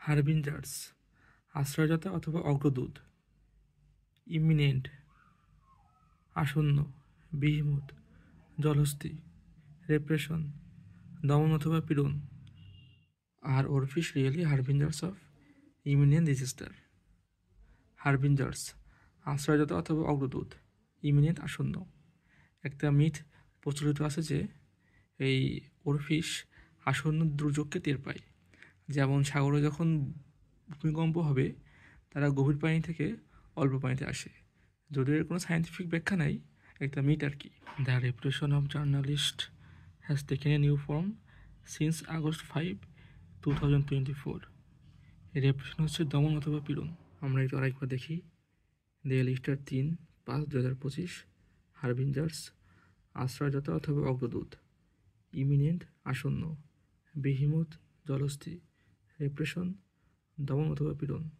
হারবিঞ্জার্স, আশ্রয়দাতা অথবা অগ্রদূত। ইমিনেন্ট, আসন্ন, বিহিমুথ, জলহস্তী, রেপ্রেশন, দমন অথবা পীড়ন। আর oarfish really harbingers of imminent disaster? Harbingers, আশ্রয়দাতা অথবা অগ্রদূত, ইমিনেন্ট, আসন্ন। একটা মিথ প্রচলিত আছে যে এই ওরফিশ আসন্ন দুর্যোগকে টের পায়। যেমন সাগরে যখন ভূমিকম্প হবে তারা গভীর পানি থেকে অল্প পানিতে আসে। যদিও এর কোনো সায়েন্টিফিক ব্যাখ্যা নাই, একটা মিথ আর কি। The reputation of journalist has taken a new form since August 5, 2024। এই রেপুটেশন হচ্ছে দমন অথবা পীড়ন। আমরা একটু আরেকবার দেখি। Daily star 3/5/2025। হারবিঞ্জার্স, আশ্রয়দাতা অথবা অগ্রদূত, ইমিনেন্ট, আসন্ন, বিহিমুথ, জলহস্তী, রেপ্রেশন, দমন অথবা পীড়ন।